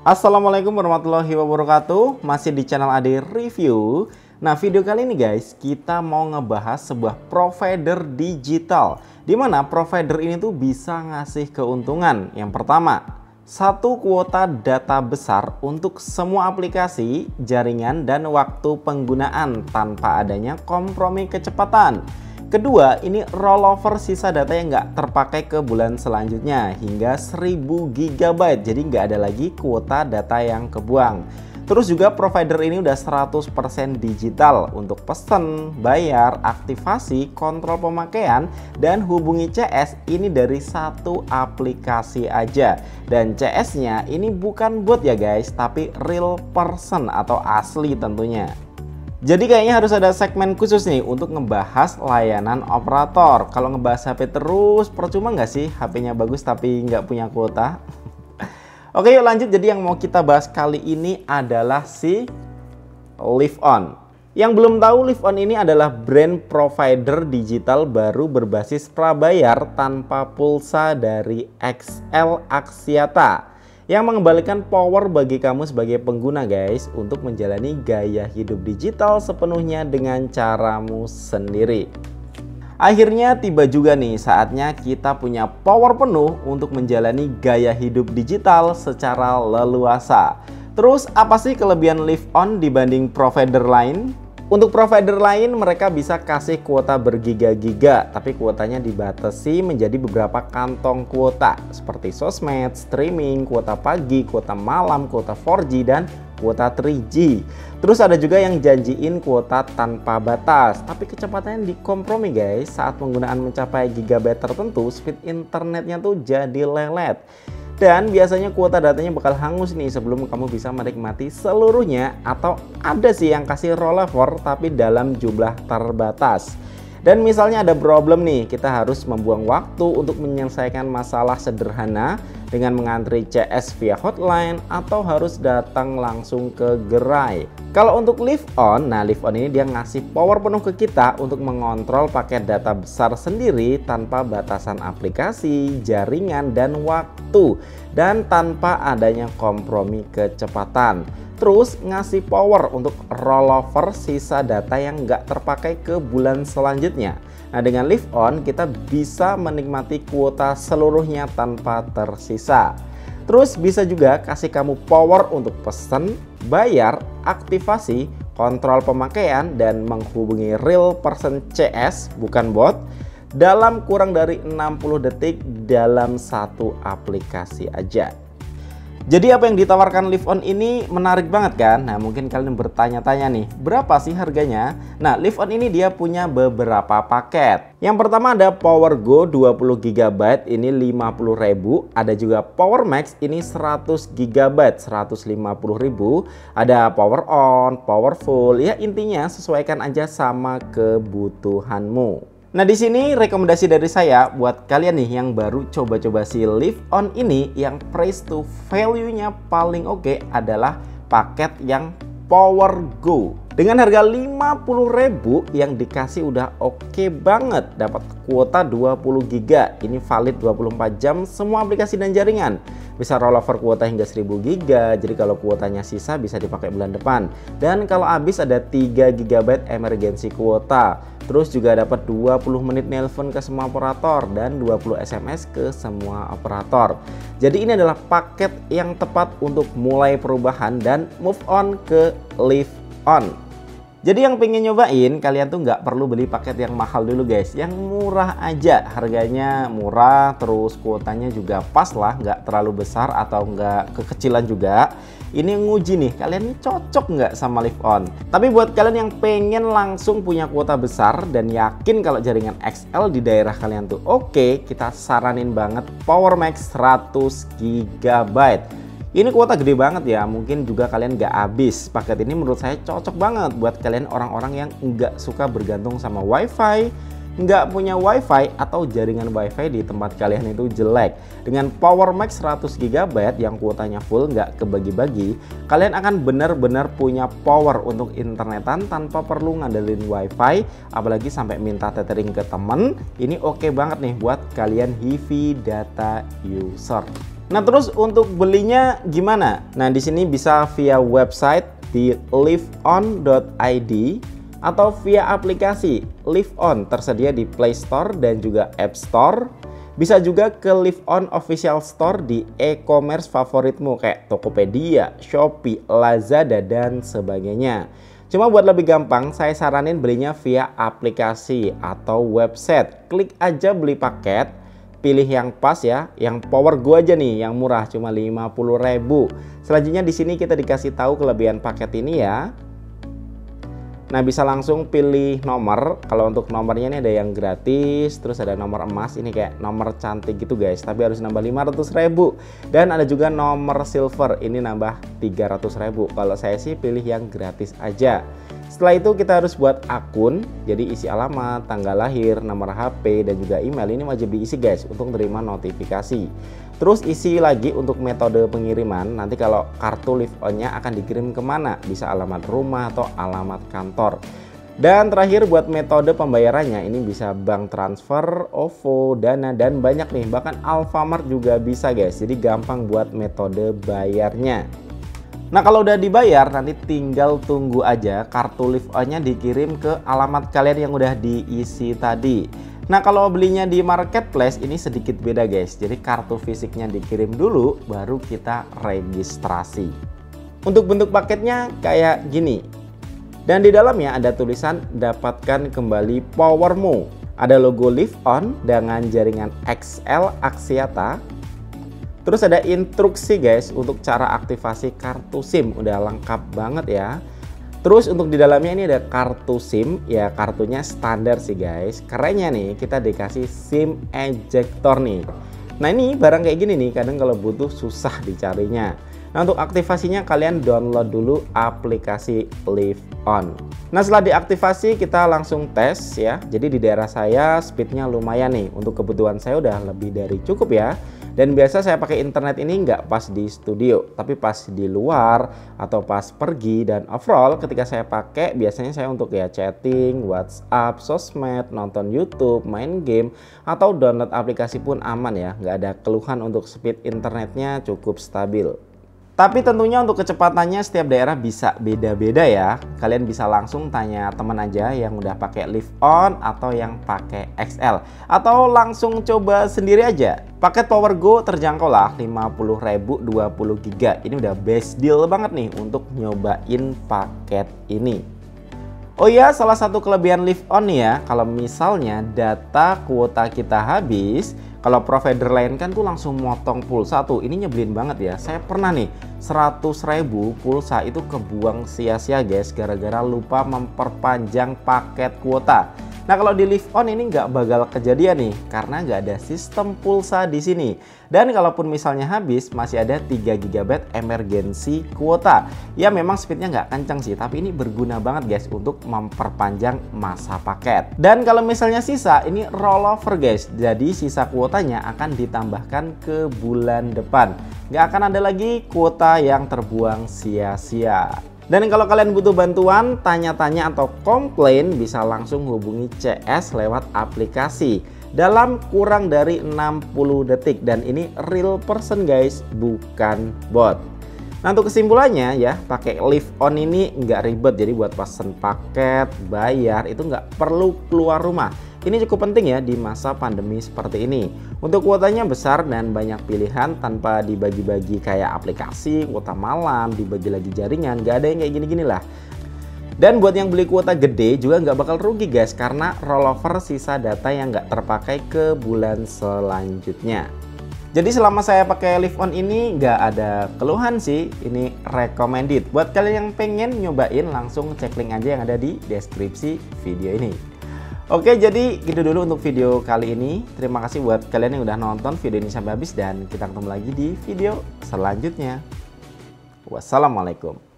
Assalamualaikum warahmatullahi wabarakatuh. Masih di channel Ade Review. Nah, video kali ini guys, kita mau ngebahas sebuah provider digital, dimana provider ini tuh bisa ngasih keuntungan. Yang pertama, satu kuota data besar untuk semua aplikasi, jaringan, dan waktu penggunaan tanpa adanya kompromi kecepatan. Kedua, ini rollover sisa data yang nggak terpakai ke bulan selanjutnya hingga 1000 GB. Jadi nggak ada lagi kuota data yang kebuang. Terus juga provider ini udah 100% digital untuk pesen, bayar, aktivasi, kontrol pemakaian, dan hubungi CS ini dari satu aplikasi aja. Dan CS-nya ini bukan bot ya guys, tapi real person atau asli tentunya. Jadi kayaknya harus ada segmen khusus nih untuk ngebahas layanan operator. Kalau ngebahas HP terus percuma nggak sih HP-nya bagus tapi nggak punya kuota? Oke, yuk lanjut. Jadi yang mau kita bahas kali ini adalah si LiveOn. Yang belum tahu, LiveOn ini adalah brand provider digital baru berbasis prabayar tanpa pulsa dari XL Axiata, yang mengembalikan power bagi kamu sebagai pengguna guys untuk menjalani gaya hidup digital sepenuhnya dengan caramu sendiri. Akhirnya tiba juga nih saatnya kita punya power penuh untuk menjalani gaya hidup digital secara leluasa. Terus apa sih kelebihan LiveOn dibanding provider lain? Untuk provider lain mereka bisa kasih kuota bergiga-giga, tapi kuotanya dibatasi menjadi beberapa kantong kuota seperti sosmed, streaming, kuota pagi, kuota malam, kuota 4G, dan kuota 3G. Terus ada juga yang janjiin kuota tanpa batas, tapi kecepatannya dikompromi guys. Saat penggunaan mencapai gigabyte tertentu, speed internetnya tuh jadi lelet. Dan biasanya kuota datanya bakal hangus nih sebelum kamu bisa menikmati seluruhnya, atau ada sih yang kasih rollover tapi dalam jumlah terbatas. Dan misalnya ada problem nih, kita harus membuang waktu untuk menyelesaikan masalah sederhana dengan mengantri CS via hotline atau harus datang langsung ke gerai. Kalau untuk LiveOn, nah LiveOn ini dia ngasih power penuh ke kita untuk mengontrol paket data besar sendiri tanpa batasan aplikasi, jaringan, dan waktu, dan tanpa adanya kompromi kecepatan. Terus ngasih power untuk rollover sisa data yang nggak terpakai ke bulan selanjutnya. Nah, dengan LiveOn kita bisa menikmati kuota seluruhnya tanpa tersisa. Terus bisa juga kasih kamu power untuk pesen, bayar, aktivasi, kontrol pemakaian, dan menghubungi real person CS bukan bot dalam kurang dari 60 detik dalam satu aplikasi aja. Jadi apa yang ditawarkan LiveOn ini menarik banget kan? Nah, mungkin kalian bertanya-tanya nih, berapa sih harganya? Nah, LiveOn ini dia punya beberapa paket. Yang pertama ada PowerGo 20 GB, ini 50.000. Ada juga PowerMax, ini 100 GB, 150.000. Ada PowerOn, PowerFull. Ya intinya sesuaikan aja sama kebutuhanmu. Nah, di sini rekomendasi dari saya buat kalian nih yang baru coba-coba si LiveOn ini, yang price to value-nya paling oke adalah paket yang PowerGo. Dengan harga 50.000 yang dikasih udah oke banget, dapat kuota 20 GB. Ini valid 24 jam semua aplikasi dan jaringan. Bisa rollover kuota hingga 1000 GB, jadi kalau kuotanya sisa bisa dipakai bulan depan. Dan kalau habis ada 3 GB emergency kuota. Terus juga dapat 20 menit nelpon ke semua operator dan 20 SMS ke semua operator. Jadi ini adalah paket yang tepat untuk mulai perubahan dan move on ke LiveOn. Jadi yang pengen nyobain, kalian tuh nggak perlu beli paket yang mahal dulu guys. Yang murah aja, harganya murah, terus kuotanya juga pas lah, nggak terlalu besar atau nggak kekecilan juga. Ini nguji nih, kalian ini cocok nggak sama LiveOn. Tapi buat kalian yang pengen langsung punya kuota besar dan yakin kalau jaringan XL di daerah kalian tuh oke, kita saranin banget PowerMax 100 GB. Ini kuota gede banget ya, mungkin juga kalian nggak habis. Paket ini menurut saya cocok banget buat kalian orang-orang yang nggak suka bergantung sama WiFi, nggak punya WiFi atau jaringan WiFi di tempat kalian itu jelek. Dengan PowerMax 100 GB yang kuotanya full nggak kebagi-bagi, kalian akan benar-benar punya power untuk internetan tanpa perlu ngandelin WiFi, apalagi sampai minta tethering ke temen. Ini oke banget nih buat kalian heavy data user. Nah, terus untuk belinya gimana? Nah, di sini bisa via website di liveon.id atau via aplikasi Liveon tersedia di Play Store dan juga App Store. Bisa juga ke Liveon Official Store di e-commerce favoritmu kayak Tokopedia, Shopee, Lazada, dan sebagainya. Cuma buat lebih gampang, saya saranin belinya via aplikasi atau website. Klik aja beli paket, pilih yang pas ya, yang power go aja nih, yang murah cuma 50.000. Selanjutnya di sini kita dikasih tahu kelebihan paket ini ya. Nah, bisa langsung pilih nomor. Kalau untuk nomornya ini ada yang gratis, terus ada nomor emas, ini kayak nomor cantik gitu guys, tapi harus nambah 500.000. Dan ada juga nomor silver, ini nambah 300.000. Kalau saya sih pilih yang gratis aja. Setelah itu kita harus buat akun, jadi isi alamat, tanggal lahir, nomor HP, dan juga email. Ini wajib diisi guys untuk terima notifikasi. Terus isi lagi untuk metode pengiriman. Nanti kalau kartu Liveon-nya akan dikirim kemana, bisa alamat rumah atau alamat kantor. Dan terakhir buat metode pembayarannya, ini bisa bank transfer, OVO, Dana, dan banyak nih. Bahkan Alfamart juga bisa guys, jadi gampang buat metode bayarnya. Nah, kalau udah dibayar nanti tinggal tunggu aja kartu Liveon-nya dikirim ke alamat kalian yang udah diisi tadi. Nah, kalau belinya di marketplace ini sedikit beda guys. Jadi kartu fisiknya dikirim dulu baru kita registrasi. Untuk bentuk paketnya kayak gini. Dan di dalamnya ada tulisan dapatkan kembali powermu. Ada logo Liveon dengan jaringan XL Axiata. Terus ada instruksi guys untuk cara aktivasi kartu SIM, udah lengkap banget ya. Terus untuk di dalamnya ini ada kartu SIM, ya kartunya standar sih guys. Kerennya nih kita dikasih SIM ejector nih. Nah, ini barang kayak gini nih kadang kalau butuh susah dicarinya. Nah, untuk aktivasinya kalian download dulu aplikasi Liveon. Nah, setelah diaktifasi kita langsung tes ya. Jadi di daerah saya speednya lumayan nih. Untuk kebutuhan saya udah lebih dari cukup ya. Dan biasa saya pakai internet ini nggak pas di studio, tapi pas di luar atau pas pergi. Dan overall ketika saya pakai biasanya saya untuk ya chatting, WhatsApp, sosmed, nonton YouTube, main game, atau download aplikasi pun aman ya. Nggak ada keluhan untuk speed internetnya, cukup stabil. Tapi tentunya untuk kecepatannya setiap daerah bisa beda-beda ya. Kalian bisa langsung tanya teman aja yang udah pakai Liveon atau yang pakai XL. Atau langsung coba sendiri aja. Paket Power Go terjangkau lah 50.000 20 GB. Ini udah best deal banget nih untuk nyobain paket ini. Oh iya, salah satu kelebihan Liveon nih ya, kalau misalnya data kuota kita habis, kalau provider lain kan tuh langsung motong pulsa tuh. Ini nyebelin banget ya. Saya pernah nih 100.000 pulsa itu kebuang sia-sia guys, gara-gara lupa memperpanjang paket kuota. Nah, kalau di Liveon ini nggak bakal kejadian nih, karena nggak ada sistem pulsa di sini. Dan kalaupun misalnya habis, masih ada 3 GB emergency kuota. Ya memang speednya nggak kencang sih, tapi ini berguna banget guys untuk memperpanjang masa paket. Dan kalau misalnya sisa, ini rollover guys. Jadi sisa kuotanya akan ditambahkan ke bulan depan. Nggak akan ada lagi kuota yang terbuang sia-sia. Dan kalau kalian butuh bantuan, tanya-tanya atau komplain, bisa langsung hubungi CS lewat aplikasi dalam kurang dari 60 detik. Dan ini real person guys, bukan bot. Nah, untuk kesimpulannya ya, pakai Liveon ini nggak ribet. Jadi buat pesen paket, bayar, itu nggak perlu keluar rumah. Ini cukup penting ya di masa pandemi seperti ini. Untuk kuotanya besar dan banyak pilihan tanpa dibagi-bagi kayak aplikasi, kuota malam, dibagi lagi jaringan, nggak ada yang kayak gini-gini lah. Dan buat yang beli kuota gede juga nggak bakal rugi guys, karena rollover sisa data yang nggak terpakai ke bulan selanjutnya. Jadi selama saya pakai Liveon ini nggak ada keluhan sih, ini recommended. Buat kalian yang pengen nyobain langsung cek link aja yang ada di deskripsi video ini. Oke, jadi gitu dulu untuk video kali ini. Terima kasih buat kalian yang udah nonton video ini sampai habis dan kita ketemu lagi di video selanjutnya. Wassalamualaikum.